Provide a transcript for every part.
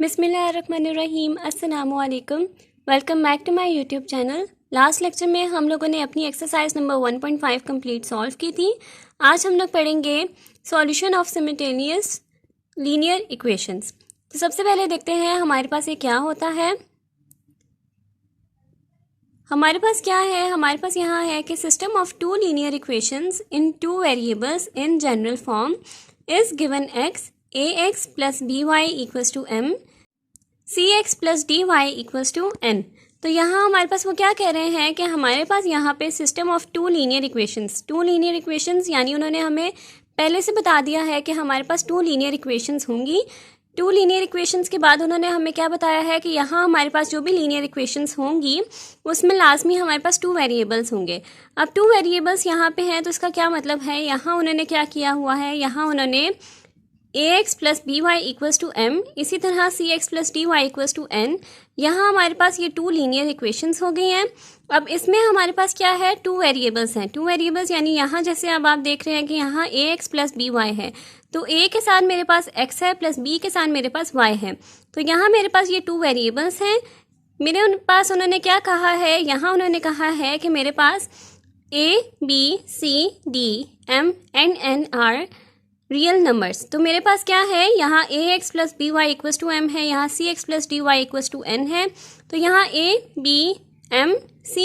बिस्मिल्लाहिर्रहमानिर्रहीम। अस्सलामु अलैकुम। Welcome back to my YouTube channel. Last lecture में हम लोगों ने अपनी एक्सरसाइज नंबर 1.5 कंप्लीट सॉल्व की थी। आज हम लोग पढ़ेंगे सॉल्यूशन ऑफ सिमिल्टेनियस लीनियर इक्वेशंस। तो सबसे पहले देखते हैं हमारे पास ये क्या होता है। हमारे पास क्या है, हमारे पास यहाँ है कि system of two linear equations in two variables in general form is given x ax plus by equals to m cx plus dy equals to n। तो यहाँ हमारे पास वो क्या कह रहे हैं कि हमारे पास यहाँ पे system of two linear equations यानी उन्होंने हमें पहले से बता दिया है कि हमारे पास टू लीनियर इक्वेशंस होंगी। टू लीनियर इक्वेशंस के बाद उन्होंने हमें क्या बताया है कि यहाँ हमारे पास जो भी लीनियर इक्वेशंस होंगी उसमें लाजमी हमारे पास टू वेरिएबल्स होंगे। अब टू वेरिएबल्स यहाँ पे हैं तो इसका क्या मतलब है, यहाँ उन्होंने क्या किया हुआ है, यहाँ उन्होंने ax plus b y equals to m, इसी तरह cx plus d y equals to n। यहाँ हमारे पास ये टू लीनियर इक्वेशंस हो गई हैं। अब इसमें हमारे पास क्या है, टू वेरिएबल्स हैं। टू वेरिएबल्स यानी यहाँ जैसे अब आप देख रहे हैं कि यहाँ ax प्लस बी वाई है, तो a के साथ मेरे पास x है प्लस b के साथ मेरे पास y है। तो यहाँ मेरे पास ये टू वेरिएबल्स हैं। मेरे पास उन्होंने क्या कहा है, यहाँ उन्होंने कहा है कि मेरे पास a b c d m and n are real numbers. तो मेरे पास क्या है, यहाँ ax plus b y equals to m है, यहाँ cx plus d y equals to n है। तो यहाँ a b m c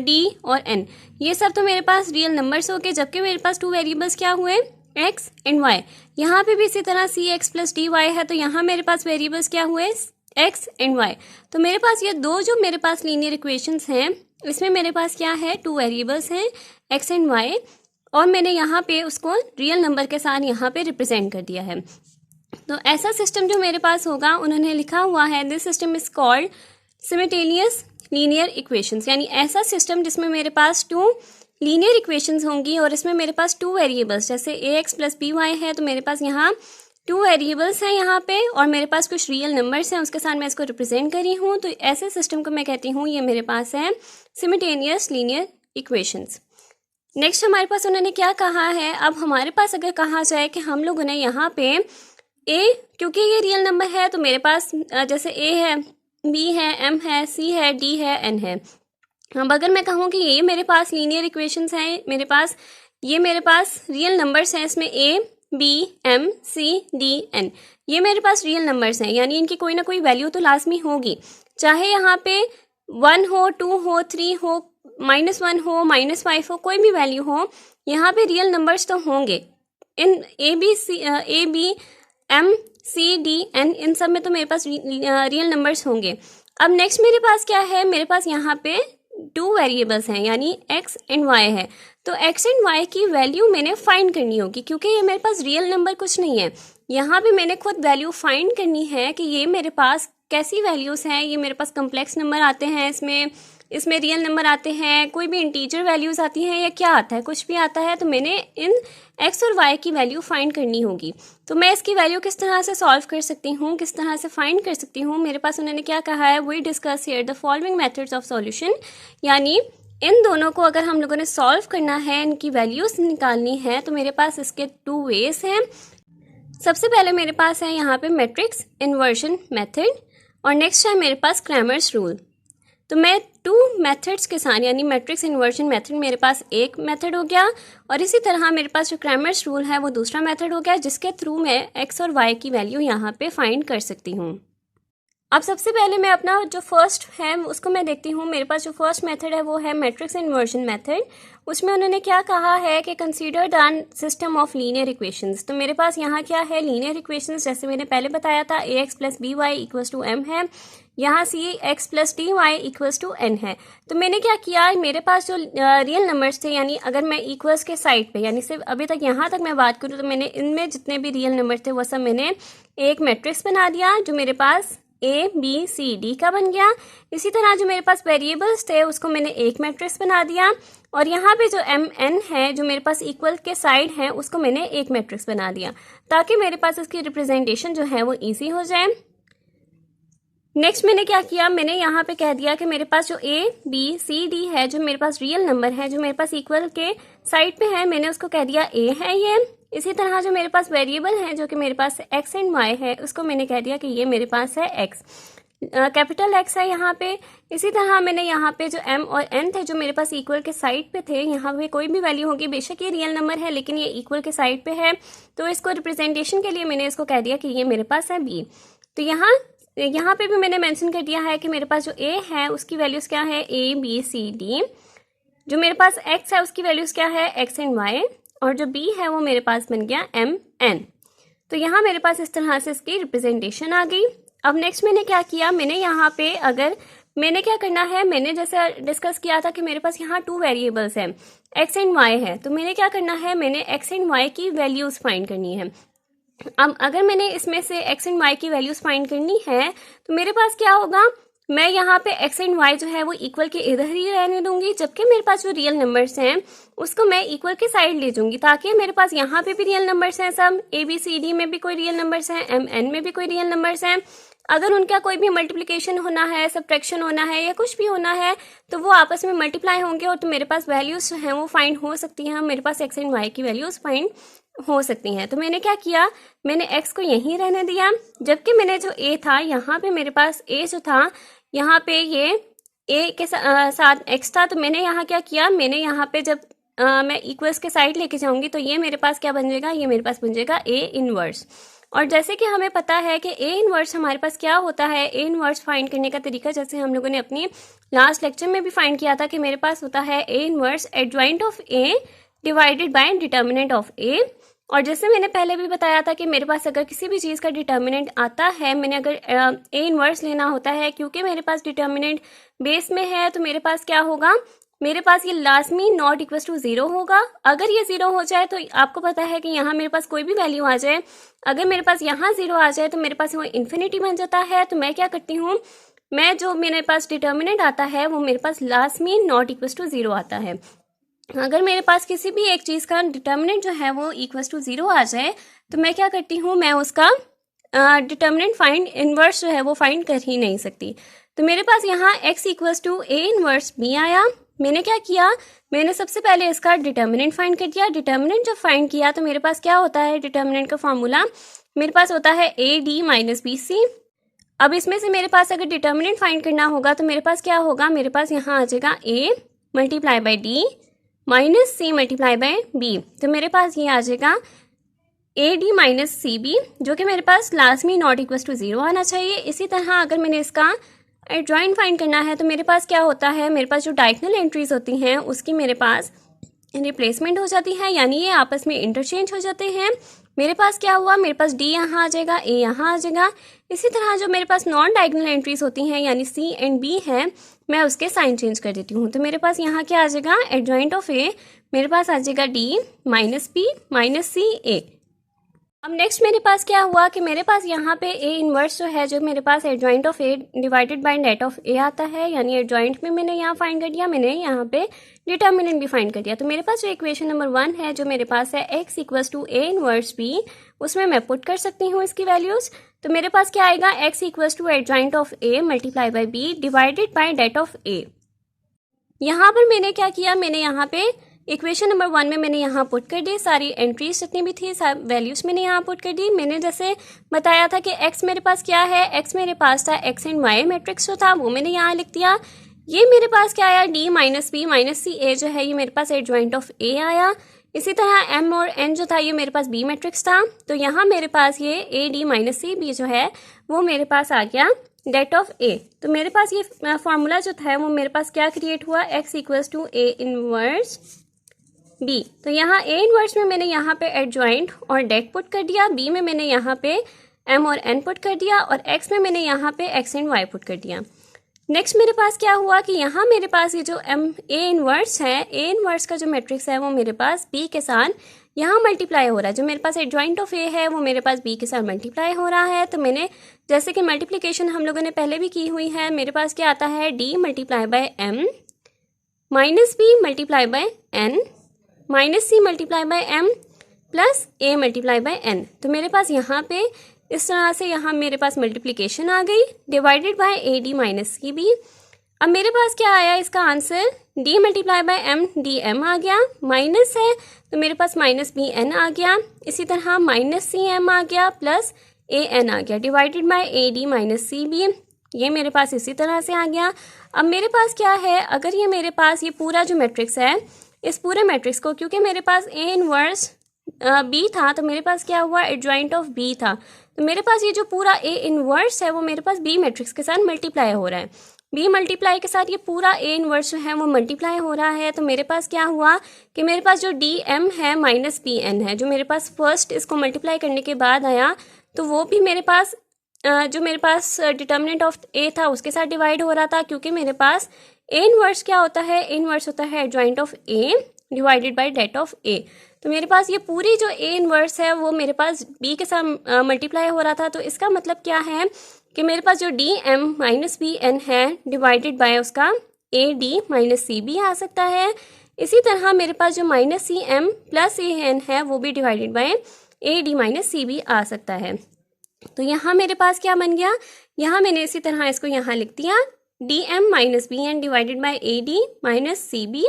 d और n ये सब तो मेरे पास रियल नंबर्स हो गए, जबकि मेरे पास टू वेरिएबल्स क्या हुए, x एंड y। यहाँ पे भी इसी तरह cx प्लस डी वाई है, तो यहाँ मेरे पास वेरिएबल्स क्या हुए, x एंड y। तो मेरे पास ये दो जो मेरे पास लीनियर इक्वेशंस हैं इसमें मेरे पास क्या है, टू वेरिएबल्स हैं x एंड y, और मैंने यहाँ पे उसको रियल नंबर के साथ यहाँ पे रिप्रेजेंट कर दिया है। तो ऐसा सिस्टम जो मेरे पास होगा, उन्होंने लिखा हुआ है this system is called simultaneous linear equations, यानी ऐसा सिस्टम जिसमें मेरे पास टू लीनियर इक्वेशंस होंगी और इसमें मेरे पास टू वेरिएबल्स, जैसे ax प्लस बी वाई है तो मेरे पास यहाँ टू वेरिएबल्स हैं यहाँ पे, और मेरे पास कुछ रियल नंबर्स हैं उसके साथ मैं इसको रिप्रेजेंट करी हूँ। तो ऐसे सिस्टम को मैं कहती हूँ ये मेरे पास है सिमिल्टेनियस लीनियर इक्वेशंस। नेक्स्ट हमारे पास उन्होंने क्या कहा है, अब हमारे पास अगर कहा जाए कि हम लोगों ने यहाँ पे a, क्योंकि ये रियल नंबर है तो मेरे पास जैसे a है, b है, m है, c है, d है, n है। अब अगर मैं कहूँ कि ये मेरे पास लीनियर इक्वेशंस हैं, मेरे पास रियल नंबर्स हैं, इसमें a b m c d n ये मेरे पास रियल नंबर्स हैं, यानी इनकी कोई ना कोई वैल्यू तो लाजमी होगी, चाहे यहाँ पे 1 हो, 2 हो, 3 हो, -1 हो, -5 हो, कोई भी वैल्यू हो, यहाँ पे रियल नंबर्स तो होंगे। इन a b m c d n इन सब में तो मेरे पास रियल नंबर्स होंगे। अब नेक्स्ट मेरे पास क्या है, मेरे पास यहाँ पे टू वेरिएबल्स हैं, यानी x एंड y है। तो x एंड y की वैल्यू मैंने फाइंड करनी होगी, क्योंकि ये मेरे पास रियल नंबर कुछ नहीं है। यहाँ पे मैंने खुद वैल्यू फाइंड करनी है कि ये मेरे पास कैसी वैल्यूज़ हैं। ये मेरे पास कम्प्लेक्स नंबर आते हैं, इसमें रियल नंबर आते हैं, कोई भी इंटीजर वैल्यूज़ आती हैं, या क्या आता है, कुछ भी आता है। तो मैंने इन x और y की वैल्यू फाइंड करनी होगी। तो मैं इसकी वैल्यू किस तरह से सॉल्व कर सकती हूँ, किस तरह से फाइंड कर सकती हूँ, मेरे पास उन्होंने क्या कहा है, we discuss here the following methods of solution, यानी इन दोनों को अगर हम लोगों ने सॉल्व करना है, इनकी वैल्यूज़ निकालनी है, तो मेरे पास इसके टू वेज हैं। सबसे पहले मेरे पास है यहाँ पे मैट्रिक्स इन्वर्जन मेथड, और नेक्स्ट है मेरे पास क्रैमर्स रूल। तो मैं टू मेथड्स के साथ, यानी मैट्रिक्स इन्वर्जन मेथड मेरे पास एक मेथड हो गया, और इसी तरह मेरे पास जो क्रैमर्स रूल है वो दूसरा मेथड हो गया, जिसके थ्रू मैं x और y की वैल्यू यहाँ पे फाइंड कर सकती हूँ। अब सबसे पहले मैं अपना जो फर्स्ट है उसको मैं देखती हूँ। मेरे पास जो फर्स्ट मेथड है वो है मैट्रिक्स इन्वर्जन मेथड। उसमें उन्होंने क्या कहा है कि consider the system of linear equations. तो मेरे पास यहाँ क्या है, लीनियर इक्वेशंस, जैसे मैंने पहले बताया था ax plus b y equals to m है, यहाँ cx plus d y equals to n है। तो मैंने क्या किया, मेरे पास जो रियल नंबर्स थे, यानी अगर मैं इक्वल्स के साइड पे, यानी सिर्फ अभी तक यहाँ तक मैं बात करूँ, तो मैंने इनमें जितने भी रियल नंबर थे वो सब मैंने एक मैट्रिक्स बना दिया जो मेरे पास a b c d का बन गया। इसी तरह जो मेरे पास वेरिएबल्स थे उसको मैंने एक मैट्रिक्स बना दिया, और यहाँ पे जो m n है जो मेरे पास इक्वल के साइड है उसको मैंने एक मैट्रिक्स बना दिया, ताकि मेरे पास इसकी रिप्रेजेंटेशन जो है वो ईजी हो जाए। नेक्स्ट मैंने क्या किया, मैंने यहाँ पे कह दिया कि मेरे पास जो a b c d है, जो मेरे पास रियल नंबर है, जो मेरे पास इक्वल के साइड पे है, मैंने उसको कह दिया a है ये, इसी तरह जो मेरे पास वेरिएबल है जो कि मेरे पास एक्स एंड वाई है, उसको मैंने कह दिया कि ये मेरे पास है एक्स, कैपिटल एक्स है यहाँ पे। इसी तरह मैंने यहाँ पे जो m और n थे जो मेरे पास इक्वल के साइड पे थे, यहाँ पे कोई भी वैल्यू होगी, बेशक ये रियल नंबर है लेकिन ये इक्वल के साइड पे है, तो इसको रिप्रेजेंटेशन के लिए मैंने इसको कह दिया कि ये मेरे पास है b। तो यहाँ पे भी मैंने मेंशन कर दिया है कि मेरे पास जो a है उसकी वैल्यूज़ क्या है, a b c d। जो मेरे पास x है उसकी वैल्यूज़ क्या है, x एंड y, और जो b है वो मेरे पास बन गया m n। तो यहाँ मेरे पास इस तरह से इसकी रिप्रेजेंटेशन आ गई। अब नेक्स्ट मैंने क्या किया, मैंने यहाँ पे अगर मैंने क्या करना है, मैंने जैसे डिस्कस किया था कि मेरे पास यहाँ 2 वेरिएबल्स हैं, x एंड y है, तो मैंने क्या करना है, मैंने x एंड y की वैल्यूज़ फाइंड करनी है। अब अगर मैंने इसमें से x एंड y की वैल्यूज़ फाइंड करनी है तो मेरे पास क्या होगा, मैं यहाँ पे x एंड y जो है वो इक्वल के इधर ही रहने दूंगी, जबकि मेरे पास जो रियल नंबर्स हैं उसको मैं इक्वल के साइड ले जाऊंगी, ताकि मेरे पास यहाँ पे भी रियल नंबर्स हैं, सब a b c d में भी कोई रियल नंबर्स हैं, m n में भी कोई रियल नंबर्स हैं। अगर उनका कोई भी मल्टीप्लिकेशन होना है, सब्ट्रैक्शन होना है या कुछ भी होना है तो वो आपस में मल्टीप्लाई होंगे और तो मेरे पास वैल्यूज़ हैं वो फाइंड हो सकती हैं, मेरे पास x एंड y की वैल्यूज़ फाइंड हो सकती हैं। तो मैंने क्या किया, मैंने x को यहीं रहने दिया, जबकि मैंने जो a था यहाँ पे मेरे पास a जो था यहाँ पे ये a के साथ x था, तो मैंने यहाँ क्या किया, मैंने यहाँ पे जब मैं इक्वल्स के साइड लेके जाऊंगी तो ये मेरे पास क्या बन जाएगा, ये मेरे पास बन जाएगा a इनवर्स। और जैसे कि हमें पता है कि a इनवर्स हमारे पास क्या होता है, a इनवर्स फाइंड करने का तरीका जैसे हम लोगों ने अपनी लास्ट लेक्चर में भी फाइंड किया था कि मेरे पास होता है a inverse adjoint of a divided by determinant of a। और जैसे मैंने पहले भी बताया था कि मेरे पास अगर किसी भी चीज़ का डिटर्मिनेंट आता है, मैंने अगर a इनवर्स लेना होता है, क्योंकि मेरे पास डिटर्मिनेंट बेस में है तो मेरे पास क्या होगा, मेरे पास ये लाजमी नॉट इक्वल टू 0 होगा। अगर ये 0 हो जाए तो आपको पता है कि यहाँ मेरे पास कोई भी वैल्यू आ जाए, अगर मेरे पास यहाँ 0 आ जाए तो मेरे पास वो इन्फिनिटी बन जाता है। तो मैं क्या करती हूँ, मैं जो मेरे पास डिटर्मिनेंट आता है वो मेरे पास लाजमी नॉट इक्वल टू 0 आता है। अगर मेरे पास किसी भी एक चीज़ का डिटर्मिनेंट जो है वो इक्वल टू 0 आ जाए तो मैं क्या करती हूँ, मैं उसका डिटर्मिनेंट फाइंड इनवर्स जो है वो फाइंड कर ही नहीं सकती। तो मेरे पास यहाँ x equals to a inverse b आया। मैंने क्या किया, मैंने सबसे पहले इसका डिटर्मिनेंट फाइंड कर दिया। डिटर्मिनेंट जब फाइंड किया तो मेरे पास क्या होता है, डिटर्मिनेंट का फॉर्मूला मेरे पास होता है a d minus b c. अब इसमें से मेरे पास अगर डिटर्मिनेंट फाइंड करना होगा तो मेरे पास क्या होगा, मेरे पास यहाँ आ जाएगा a multiply by d minus c multiply by b. तो मेरे पास ये आ जाएगा a d minus c b, जो कि मेरे पास लाजमी नॉट इक्वल टू 0 आना चाहिए। इसी तरह अगर मैंने इसका एडजॉइंट फाइंड करना है तो मेरे पास क्या होता है, मेरे पास जो डायगोनल एंट्रीज होती हैं उसकी मेरे पास रिप्लेसमेंट हो जाती है, यानी ये आपस में इंटरचेंज हो जाते हैं। मेरे पास क्या हुआ, मेरे पास डी यहाँ आ जाएगा, ए यहाँ आ जाएगा। इसी तरह जो मेरे पास नॉन डायगोनल एंट्रीज होती हैं यानी सी एंड बी है, मैं उसके साइन चेंज कर देती हूँ। तो मेरे पास यहाँ क्या आ जाएगा, एडजॉइंट ऑफ ए मेरे पास आ जाएगा डी माइनस बी माइनस सी ए। अब नेक्स्ट मेरे पास क्या हुआ कि मेरे पास यहाँ पे ए इनवर्स जो है, जो मेरे पास adjoint of A divided by det of A आता है, यानी एडजॉइंट में मैंने यहाँ फाइंड कर दिया, मैंने यहाँ पे डिटर्मिनेंट भी फाइंड कर दिया। तो मेरे पास जो इक्वेशन नंबर 1 है जो मेरे पास है x equals to a inverse b, उसमें मैं पुट कर सकती हूँ इसकी वैल्यूज़। तो मेरे पास क्या आएगा, x equals to adjoint of A multiply by B divided by det of A. यहाँ पर मैंने क्या किया, मैंने यहाँ पे इक्वेशन नंबर 1 में मैंने यहाँ पुट कर दी, सारी एंट्रीज जितनी भी थी सब वैल्यूज़ मैंने यहाँ पुट कर दी। मैंने जैसे बताया था कि x मेरे पास क्या है, x मेरे पास था x एंड y मैट्रिक्स जो था वो मैंने यहाँ लिख दिया। ये मेरे पास क्या आया, d माइनस बी माइनस सी ए जो है ये मेरे पास एडजॉइंट ऑफ a आया। इसी तरह m और n जो था ये मेरे पास b मैट्रिक्स था, तो यहाँ मेरे पास ये a d minus c b जो है वो मेरे पास आ गया डेट ऑफ a। तो मेरे पास ये फार्मूला जो था वो मेरे पास क्या क्रिएट हुआ, x equals to a inverse b। तो यहाँ a इनवर्स में मैंने यहाँ पे एडजॉइंट और डेट पुट कर दिया, b में मैंने यहाँ पे m और n पुट कर दिया और x में मैंने यहाँ पे x एंड y पुट कर दिया। नेक्स्ट मेरे पास क्या हुआ कि यहाँ मेरे पास ये जो a इनवर्स है, a इनवर्स का जो मैट्रिक्स है वो मेरे पास b के साथ यहाँ मल्टीप्लाई हो रहा है। जो मेरे पास एडजॉइंट ऑफ a है वो मेरे पास b के साथ मल्टीप्लाई हो रहा है। तो मैंने जैसे कि मल्टीप्लिकेशन हम लोगों ने पहले भी की हुई है, मेरे पास क्या आता है, d multiply by m minus b multiply by n minus c multiply by m plus a multiply by n। तो मेरे पास यहाँ पे इस तरह से यहाँ मेरे पास मल्टीप्लिकेशन आ गई divided by a d minus c b. अब मेरे पास क्या आया इसका answer, d multiply by m, d m आ गया, माइनस है तो मेरे पास माइनस बी एन आ गया, इसी तरह माइनस सी एम आ गया प्लस ए एन आ गया, divided by a d minus c b, ये मेरे पास इसी तरह से आ गया। अब मेरे पास क्या है, अगर ये मेरे पास ये पूरा जो मैट्रिक्स है, इस पूरे मैट्रिक्स को, क्योंकि मेरे पास ए इनवर्स बी था तो मेरे पास क्या हुआ, एडजॉइंट ऑफ बी था, तो मेरे पास ये जो पूरा ए इनवर्स है वो मेरे पास बी मैट्रिक्स के साथ मल्टीप्लाई हो रहा है, बी मल्टीप्लाई के साथ ये पूरा ए इनवर्स जो है वो मल्टीप्लाई हो रहा है। तो मेरे पास क्या हुआ कि मेरे पास जो डी एम है माइनस बी एन है, जो मेरे पास फर्स्ट इसको मल्टीप्लाई करने के बाद आया, तो वो भी मेरे पास जो मेरे पास डिटर्मिनेंट ऑफ ए था उसके साथ डिवाइड हो रहा था, क्योंकि मेरे पास ए इनवर्स क्या होता है, ए इनवर्स होता है adjoint of A divided by det of A. तो मेरे पास ये पूरी जो ए इनवर्स है वो मेरे पास बी के साथ मल्टीप्लाई हो रहा था। तो इसका मतलब क्या है कि मेरे पास जो d m minus b n है डिवाइडेड बाय उसका a d minus c b आ सकता है। इसी तरह मेरे पास जो minus c m plus a n है वो भी divided by a d minus c b आ सकता है। तो यहाँ मेरे पास क्या बन गया, यहाँ मैंने इसी तरह इसको यहाँ लिख दिया, d m minus b n divided by a d minus c b.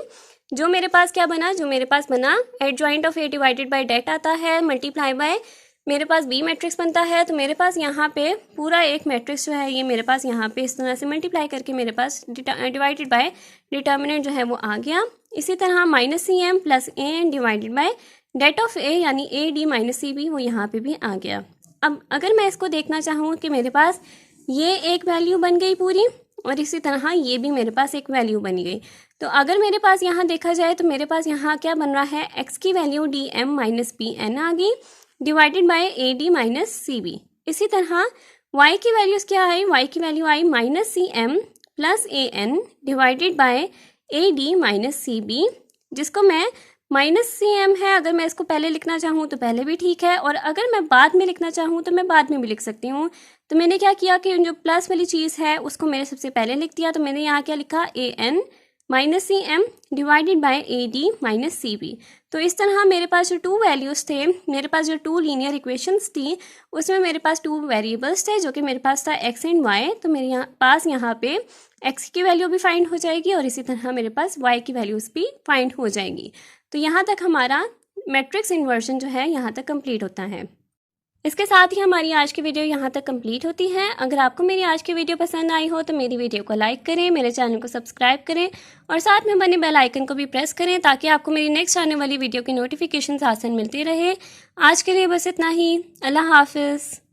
जो मेरे पास क्या बना, जो मेरे पास बना adjoint of A divided by det आता है, मल्टीप्लाई बाय मेरे पास बी मैट्रिक्स बनता है। तो मेरे पास यहाँ पे पूरा एक मैट्रिक्स जो है ये मेरे पास यहाँ पे इस तरह से मल्टीप्लाई करके मेरे पास डिवाइडेड बाय डिटर्मिनेंट जो है वो आ गया। इसी तरह minus c m plus a n divided by det of A यानी a d minus c b वो यहाँ पे भी आ गया। अब अगर मैं इसको देखना चाहूँ कि मेरे पास ये एक वैल्यू बन गई पूरी और इसी तरह ये भी मेरे पास एक वैल्यू बन गई, तो अगर मेरे पास यहाँ देखा जाए तो मेरे पास यहाँ क्या बन रहा है, x की value d m minus b n आ गई divided by a d minus c b. इसी तरह y की वैल्यूज़ क्या आई, y की वैल्यू आई minus c m plus a n divided by a d minus c b, जिसको मैं माइनस सी एम है, अगर मैं इसको पहले लिखना चाहूँ तो पहले भी ठीक है, और अगर मैं बाद में लिखना चाहूँ तो मैं बाद में भी लिख सकती हूँ। तो मैंने क्या किया कि जो प्लस वाली चीज़ है उसको मैंने सबसे पहले लिख दिया, तो मैंने यहाँ क्या लिखा, a n minus c m divided by a d minus c b. तो इस तरह मेरे पास जो टू वैल्यूज़ थे, मेरे पास जो टू लीनियर इक्वेशंस थी उसमें मेरे पास टू वेरिएबल्स थे, जो कि मेरे पास था एक्स एंड वाई। तो मेरे पास यहाँ पे एक्स की वैल्यू भी फाइंड हो जाएगी और इसी तरह मेरे पास वाई की वैल्यूज़ भी फाइंड हो जाएंगी। तो यहाँ तक हमारा मैट्रिक्स इन्वर्जन जो है यहाँ तक कंप्लीट होता है। इसके साथ ही हमारी आज की वीडियो यहाँ तक कंप्लीट होती है। अगर आपको मेरी आज की वीडियो पसंद आई हो तो मेरी वीडियो को लाइक करें, मेरे चैनल को सब्सक्राइब करें और साथ में बने बेल आइकन को भी प्रेस करें, ताकि आपको मेरी नेक्स्ट आने वाली वीडियो की नोटिफिकेशन आसान मिलती रहे। आज के लिए बस इतना ही। अल्लाह हाफिज़।